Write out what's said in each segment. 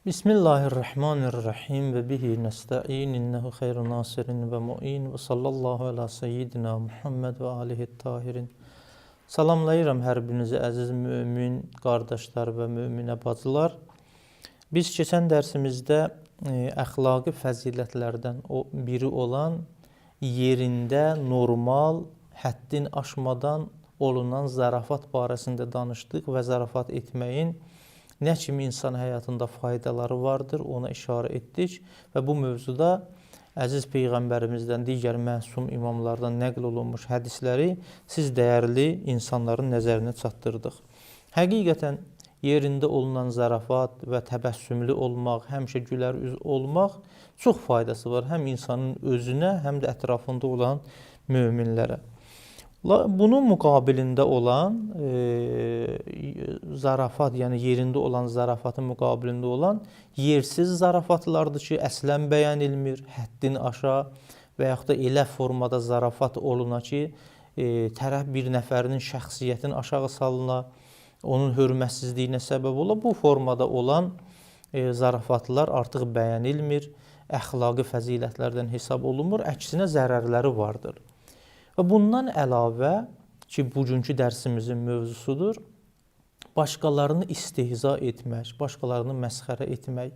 Bismillahirrahmanirrahim və bihi nəstəin innəhu xeyru nasirin və mu'in və sallallahu alə seyyidina Muhammed və alihi tahirin. Salamlayıram hər birinizi əziz mümin qardaşlar və müminə bacılar. Biz keçən dərsimizdə əxlaqi fəzilətlərdən biri olan yerində normal, həddin aşmadan olunan zarafat barəsində danışdıq və zarafat etməyin nə kimi insan həyatında faydaları vardır, ona işarə etdik və bu mövzuda əziz Peyğəmbərimizdən, digər məsum imamlardan nəql olunmuş hədisləri siz dəyərli insanların nəzərinə çatdırdıq. Həqiqətən yerində olunan zarafat və təbəssümlü olmaq, həmişə gülər üz olmaq çox faydası var həm insanın özünə, həm də ətrafında olan möminlərə. Bunun müqabilində olan zarafat, yəni yerində olan zarafatın müqabilində olan yersiz zarafatlardır ki, əslən bəyan edilmir, həddini aşa və yaxud da elə formada zarafat oluna ki, tərəf bir nəfərinin şəxsiyyətini aşağı salına, onun hörmətsizliyinə səbəb ola. Bu formada olan zarafatlar artıq bəyan edilmir, əxlaqi fəzilətlərdən hesab olunmur, əksinə zərərləri vardır. Və bundan əlavə ki, bugünkü dərsimizin mövzusudur, başqalarını istehza etmək, başqalarını məsxərə etmək.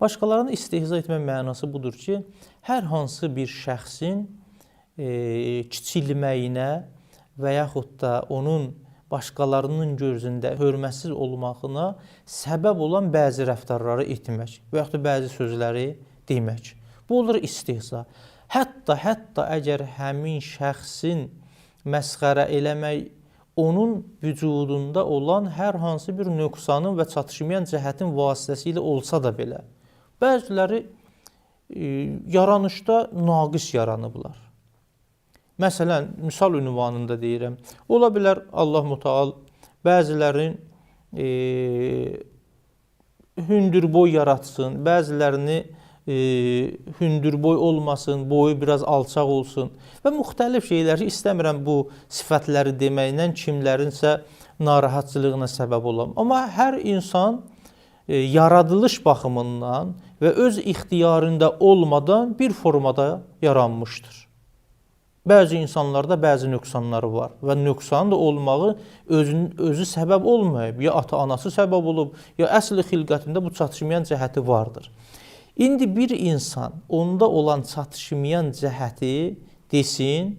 Başqalarını istehza etmək mənası budur ki, hər hansı bir şəxsin kiçilməyinə və yaxud da onun başqalarının gözündə hörmətsiz olmağına səbəb olan bəzi rəftarları etmək və yaxud da bəzi sözləri demək. Bu olur istehza. Hətta əgər həmin şəxsin məsxərə eləmək onun vücudunda olan hər hansı bir nöqsanın və çatışmayan cəhətin vasitəsilə olsa da belə, bəziləri yaranışda naqis yaranıblar. Məsələn, misal ünvanında deyirəm, ola bilər Allah-Müteal bəzilərin hündürboy yaratsın, bəzilərini hündürboy olmasın, boyu biraz alçaq olsun və müxtəlif şeyləri istəmirəm bu sifətləri deməklə kimlərinsə narahatçılığına səbəb olam. Amma hər insan yaradılış baxımından və öz ixtiyarında olmadan bir formada yaranmışdır. Bəzi insanlarda bəzi nöqsanları var və nöqsan da olmağı özü səbəb olmayıb, ya ata-anası səbəb olub, ya əsl xilqətində bu çatışmayan cəhəti vardır. İndi bir insan onda olan çatışmayan cəhəti desin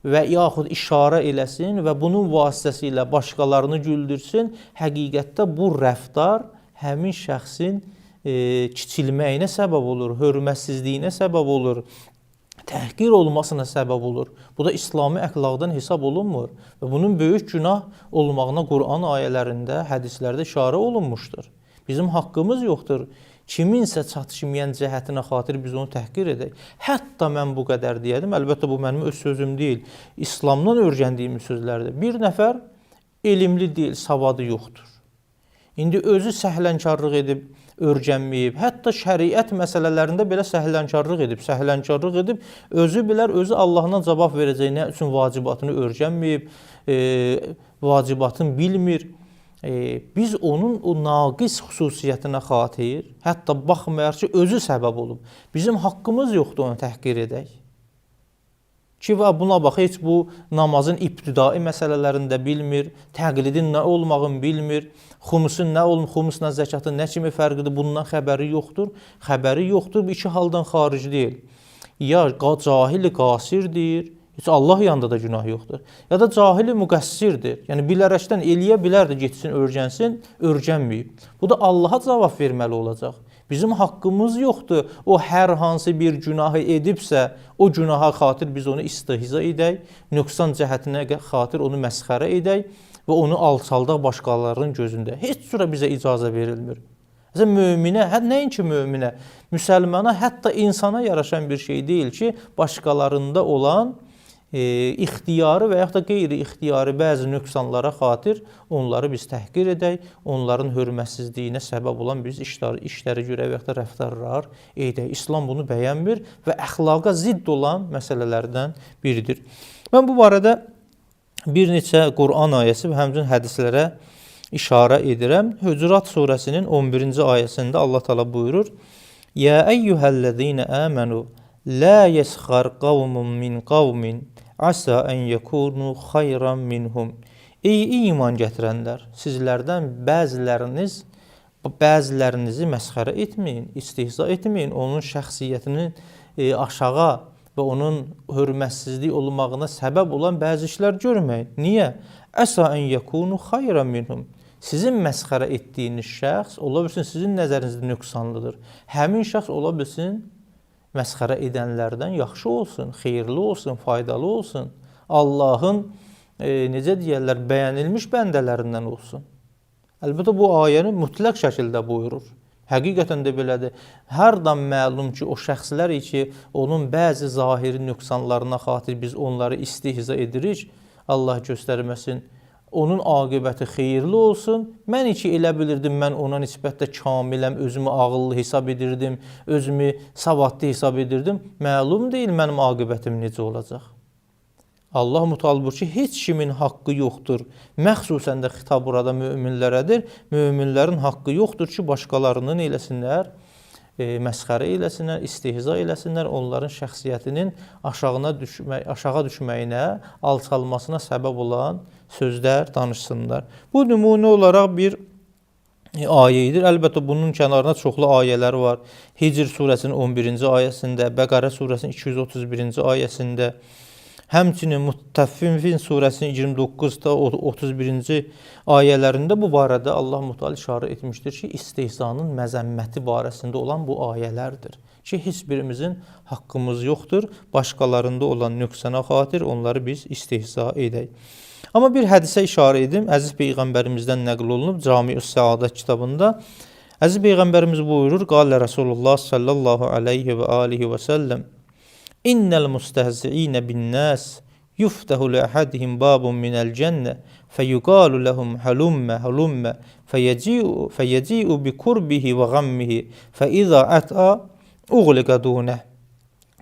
və yaxud işarə eləsin və bunun vasitəsilə başqalarını güldürsün, həqiqətdə bu rəftar həmin şəxsin kiçilməyinə səbəb olur, hörmətsizliyinə səbəb olur, təhqir olmasına səbəb olur. Bu da İslami əxlaqdan hesab olunmur və bunun böyük günah olmağına Quran ayələrində, hədislərdə işarə olunmuşdur. Bizim haqqımız yoxdur. Kiminsə çatışmayan cəhətinə xatir biz onu təhqir edək. Hətta mən bu qədər deyədim, əlbəttə bu mənim öz sözüm deyil, İslamdan öyrəndiyim sözlərdir. Bir nəfər elmli deyil, savadı yoxdur. İndi özü səhlənkarlıq edib, öyrənməyib, hətta şəriət məsələlərində belə səhlənkarlıq edib, özü bilər, özü Allahdan cavab verəcək, nə üçün vacibatını öyrənməyib, vacibatını bilmir. Biz onun o naqis xüsusiyyətinə xatir, hətta baxmayaraq ki, özü səbəb olub. Bizim haqqımız yoxdur onu təhqir edək. Ki, buna bax, heç bu namazın ibtidai məsələlərində bilmir, təqlidin nə olmağını bilmir, xumusla zəkatın nə kimi fərqidir, bundan xəbəri yoxdur. Xəbəri yoxdur, bu iki haldan xaric deyil. Ya cahili qasirdir, heç Allah yanında da günah yoxdur. Ya da cahili müqəssirdir. Yəni, bilərəkdən eləyə bilərdir, getsin, öyrənsin, öyrənməyib. Bu da Allaha cavab verməli olacaq. Bizim haqqımız yoxdur. O, hər hansı bir günahı edibsə, o günaha xatir biz onu istihza edək, nöqsan cəhətinə xatir onu məsxərə edək və onu alçaldaq başqalarının gözündə. Heç cürə bizə icazə verilmir. Möminə, nəinki möminə, müsəlmana, hətta insana yaraşan bir şey deyil ki, başqalarında olan ixtiyarı və yaxud da qeyri-ixtiyarı bəzi nöqsanlara xatir onları biz təhqir edək, onların hörmətsizliyinə səbəb olan biz işləri görə və yaxud da rəftarlar edək. İslam bunu bəyənmir və əxlaqa zidd olan məsələlərdən biridir. Mən bu barədə bir neçə Quran ayəsi və həmçinin hədislərə işarə edirəm. Hucurat surəsinin 11-ci ayəsində Allah Teala buyurur: "Ya eyyuhellezine amenu la yeskhar qavmun min qavmin asa en yekunu hayran minhum." Ey iman gətirənlər, sizlərdən bəzilərinizi məsxərə etməyin, istehza etməyin, onun şəxsiyyətini aşağı və onun hörmətsizlik olmağına səbəb olan bəzi işlər görməyin. Niyə? Əsa ən yəkunu xayran minhum. Sizin məsxərə etdiyiniz şəxs ola bilsin sizin nəzərinizdə nöqsanlıdır. Həmin şəxs ola bilsin məsxərə edənlərdən yaxşı olsun, xeyirli olsun, faydalı olsun. Allahın necə deyərlər, bəyənilmiş bəndələrindən olsun. Əlbəttə bu ayəni mütləq şəkildə buyurur. Həqiqətən də belədir. Hərdan məlum ki, o şəxslər ki, onun bəzi zahiri nöqsanlarına xatir biz onları istihza edirik, Allah göstərməsin, onun aqibəti xeyirli olsun. Mən ki, elə bilirdim, mən ona nisbətdə kamiləm, özümü ağıllı hesab edirdim, özümü savadlı hesab edirdim. Məlum deyil mənim aqibətim necə olacaq. Allah mütalib ki, heç kimin haqqı yoxdur. Məxsusən də xitab burada möminlərədir. Möminlərin haqqı yoxdur ki, başqalarının eləsinlər, məsxərə eləsinlər, istehza eləsinlər, onların şəxsiyyətinin aşağı düşməyinə, alçalmasına səbəb olan sözlər danışsınlar. Bu nümunə olaraq bir ayə edir. Əlbəttə bunun kənarında çoxlu ayələr var. Hicr surəsinin 11-ci ayəsində, Bəqərə surəsinin 231-ci ayəsində, həmçinin Müttəffifin surəsinin 29-da 31-ci ayələrində bu barədə Allah Mütəala işarə etmişdir ki, istehzanın məzəmməti barəsində olan bu ayələrdir. Ki, heç birimizin haqqımız yoxdur, başqalarında olan nöqsana xatir onları biz istehza edək. Amma bir hədisə işarə edim, Əziz Peyğəmbərimizdən nəql olunub, Cami-ü Səadət kitabında. Əziz Peyğəmbərimiz buyurur, Qalə Rasulullah sallallahu aleyhi və alihi və səlləm, İnnəl müstəhzi'inə bin-nas yuftahu li ahadihim babun minəl cənnə feyuqalu lehum halummə halummə feyeci'u bi kurbihi və gammihi feiza at'a uğliqa dunə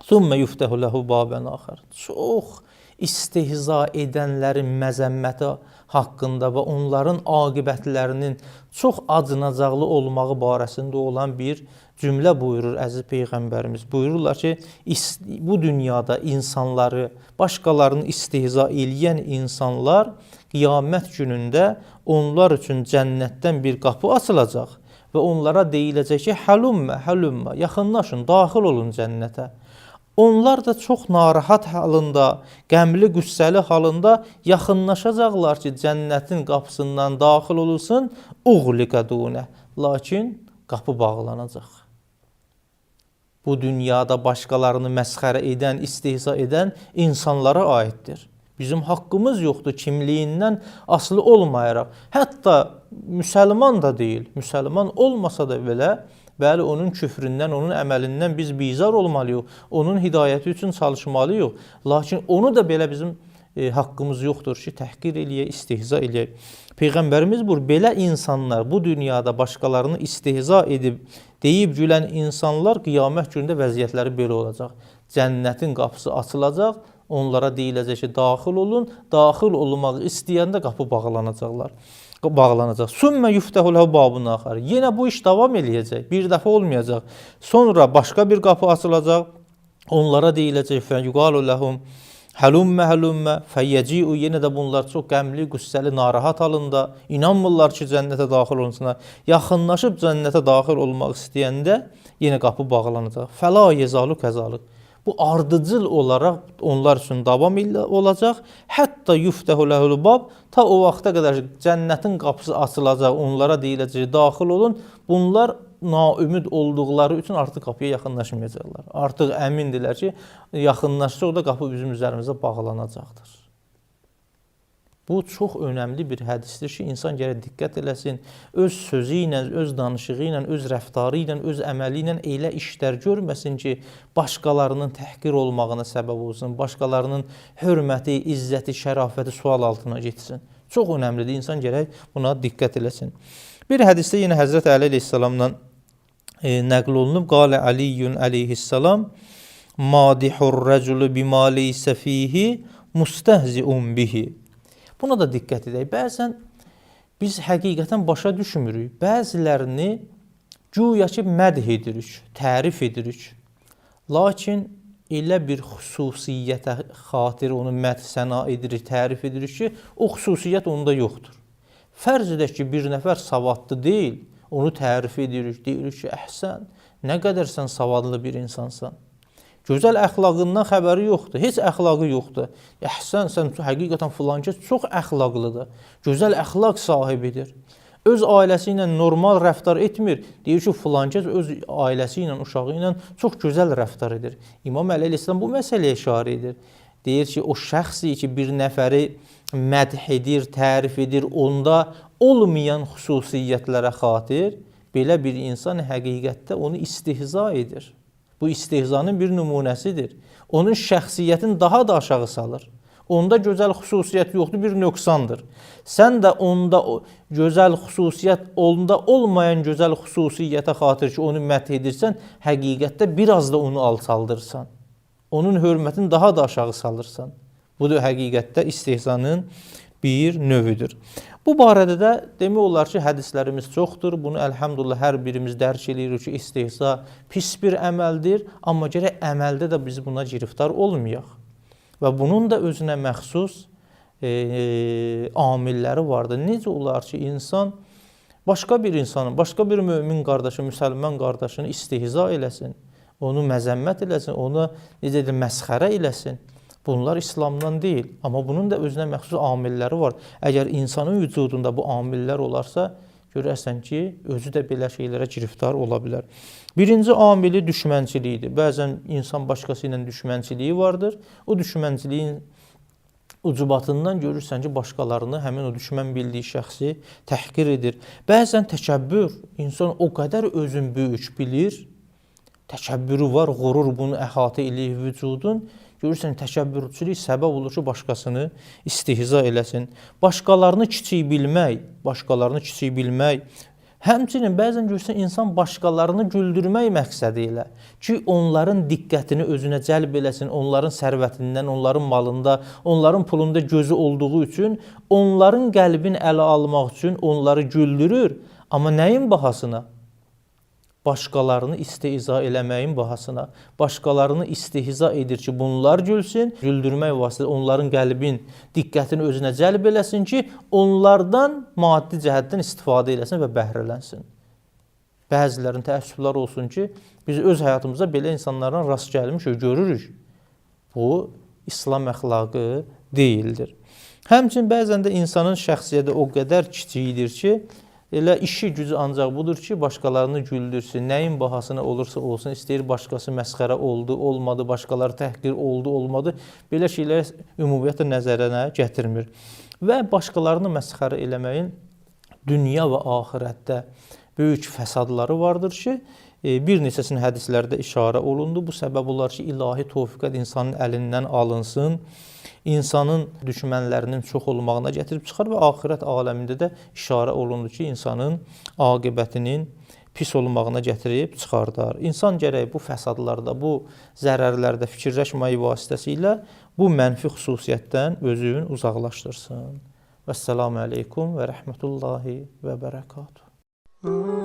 thumma yuftahu lehu baban axar. Çox istehza edənlərin məzəmməti haqqında və onların aqibətlərinin çox acınacaqlı olmağı barəsində olan bir cümlə buyurur Əziz Peyğəmbərimiz. Buyururlar ki, bu dünyada insanları, başqalarını istehza eləyən insanlar qiyamət günündə onlar üçün cənnətdən bir qapı açılacaq və onlara deyiləcək ki, həlümmə, həlümmə, yaxınlaşın, daxil olun cənnətə. Onlar da çox narahat halında, qəmli, qüssəli halında yaxınlaşacaqlar ki, cənnətin qapısından daxil olursun, uğliqa dunə. Lakin qapı bağlanacaq. Bu dünyada başqalarını məsxərə edən, istehza edən insanlara aiddir. Bizim haqqımız yoxdur kimliyindən asılı olmayaraq. Hətta müsəlman da deyil, müsəlman olmasa da belə, bəli, onun küfründən, onun əməlindən biz bizar olmalıyıq, onun hidayəti üçün çalışmalıyıq. Lakin onu da belə bizim haqqımız yoxdur ki, təhqir eləyək, istehza eləyək. Peyğəmbərimiz belə insanlar, bu dünyada başqalarını istehza edib, deyib gülən insanlar qiyamət günündə vəziyyətləri belə olacaq. Cənnətin qapısı açılacaq, onlara deyiləcək ki, daxil olun, daxil olmaq istəyəndə qapı bağlanacaqlar. Sümmə yuftəhu lehu babun axar. Yenə bu iş davam eləyəcək, bir dəfə olmayacaq. Sonra başqa bir qapı açılacaq, onlara deyiləcək fəyuqalu lehum həlümmə, həlümmə, fəyyəci'u, yenə də bunlar çox qəmli, qüssəli, narahat halında, inanmırlar ki, cənnətə daxil olsunlar. Yaxınlaşıb cənnətə daxil olmaq istəyəndə yenə qapı bağlanacaq. Fəla yezalu kəzalıq. Bu ardıcıl olaraq onlar üçün davam olacaq. Hətta yuftəhu lehul bab, ta o vaxta qədər cənnətin qapısı açılacaq, onlara deyiləcək, daxil olun. Bunlar naümid olduqları üçün artıq qapıya yaxınlaşmayacaqlar. Artıq əmindirlər ki, yaxınlaşsaq da qapı bizim üzərimizə bağlanacaqdır. Bu çox önəmli bir hədisdir ki, insan gərək diqqət eləsin, öz sözü ilə, öz danışığı ilə, öz rəftarı ilə, öz əməli ilə elə işlər görməsin ki, başqalarının təhqir olmağına səbəb olsun, başqalarının hörməti, izzəti, şərafəti sual altına getsin. Çox önəmlidir, insan gərək buna diqqət eləsin. Bir hədisdə yenə Həzrət Əli əleyhissalamdan nəql olunub, qalə Əliyyün əleyhissalam, madihur rəculu bima leysə fihi mustəhziun bihi. Buna da diqqət edək. Bəzən biz həqiqətən başa düşmürük. Bəzilərini güya ki mədh edirik, tərif edirik. Lakin elə bir xüsusiyyətə xatir onu mədh səna edirik, tərif edirik ki, o xüsusiyyət onda yoxdur. Fərz edək ki, bir nəfər savadlı deyil, onu tərif edirik, deyirik ki, əhsən, nə qədər sən savadlı bir insansan. Gözəl əxlaqından xəbəri yoxdur, heç əxlaqı yoxdur. Əhsən, sən həqiqətən filan kəs çox əxlaqlıdır, gözəl əxlaq sahibidir. Öz ailəsi ilə normal rəftar etmir. Deyir ki, filan kəs öz ailəsi ilə, uşağı ilə çox gözəl rəftar edir. İmam Əli əleyhissalam bu məsələyə işarə edir. Deyir ki, o şəxsi ki, bir nəfəri mədh edir, tərif edir, onda olmayan xüsusiyyətlərə xatir, belə bir insan həqiqətdə onu istihza edir. Bu istihzanın bir nümunəsidir. Onun şəxsiyyətini daha da aşağı salır. Onda gözəl xüsusiyyət yoxdur, bir nöqsandır. Sən də onda gözəl xüsusiyyət, onda olmayan gözəl xüsusiyyətə xatir ki, onu mədh edirsən, həqiqətdə biraz da onu alçaldırsan. Onun hörmətini daha da aşağı salırsan. Bu da həqiqətdə istihzanın bir növüdür. Bu barədə də demək olar ki, hədislərimiz çoxdur. Bunu əlhamdülillah hər birimiz dərk edirik ki, istihza pis bir əməldir, amma gərək əməldə də biz buna giriftar olmayaq. Və bunun da özünə məxsus amilləri vardır. Necə olar ki, insan başqa bir insanın, başqa bir mömin qardaşı, müsəlman qardaşını istihza eləsin, onu məzəmmət eləsin, onu necə deyil, məsxərə eləsin. Bunlar İslamdan deyil, amma bunun da özünə məxsus amilləri var. Əgər insanın vücudunda bu amillər olarsa, görərsən ki, özü də belə şeylərə giriftar ola bilər. Birinci amili düşmənçilikdir. Bəzən insan başqası ilə düşmənçiliyi vardır. O düşmənçiliyin ucubatından görürsən ki, başqalarını həmin o düşmən bildiyi şəxsi təhqir edir. Bəzən təkəbbür, insan o qədər özün böyük bilir, təkəbbürü var, qurur bunu əhatə eləyir vücudun. Görürsən, təkəbbürçülük səbəb olur ki, başqasını istihza eləsin. Başqalarını kiçik bilmək, həmçinin bəzən görürsən, insan başqalarını güldürmək məqsədi ilə ki, onların diqqətini özünə cəlb eləsin, onların sərvətindən, onların malında, onların pulunda gözü olduğu üçün, onların qəlbini ələ almaq üçün onları güldürür. Amma nəyin bahasına? Başqalarını istihza eləməyin bahasına, başqalarını istihza edir ki, bunlar gülsün, güldürmək vasitəsilə onların qəlbin diqqətini özünə cəlb eləsin ki, onlardan maddi cəhətdən istifadə eləsin və bəhrələnsin. Bəzilərin təəssüflər olsun ki, biz öz həyatımızda belə insanlardan rast gəlmişik, görürük. Bu, İslam əxlaqı deyildir. Həmçinin bəzən də insanın şəxsiyyəti o qədər kiçikdir ki, elə işi gücü ancaq budur ki, başqalarını güldürsün, nəyin bahasına olursa olsun, istəyir başqası məsxərə oldu, olmadı, başqaları təhqir oldu, olmadı. Belə şeylər ümumiyyətlə nəzərənə gətirmir. Və başqalarını məsxərə eləməyin dünya və axirətdə böyük fəsadları vardır ki, bir neçəsinin hədislərdə işarə olundu. Bu səbəb olar ki, ilahi tövfiqat insanın əlindən alınsın, insanın düşmənlərinin çox olmağına gətirib çıxar və axirət aləmində də işarə olundu ki, insanın aqibətinin pis olmağına gətirib çıxardar. İnsan gərək bu fəsadlarda, bu zərərlərdə fikirləşməyi vasitəsilə bu mənfi xüsusiyyətdən özünü uzaqlaşdırsın. Vəssalamu aleykum və rəhmətullahi və bərəkatuhu.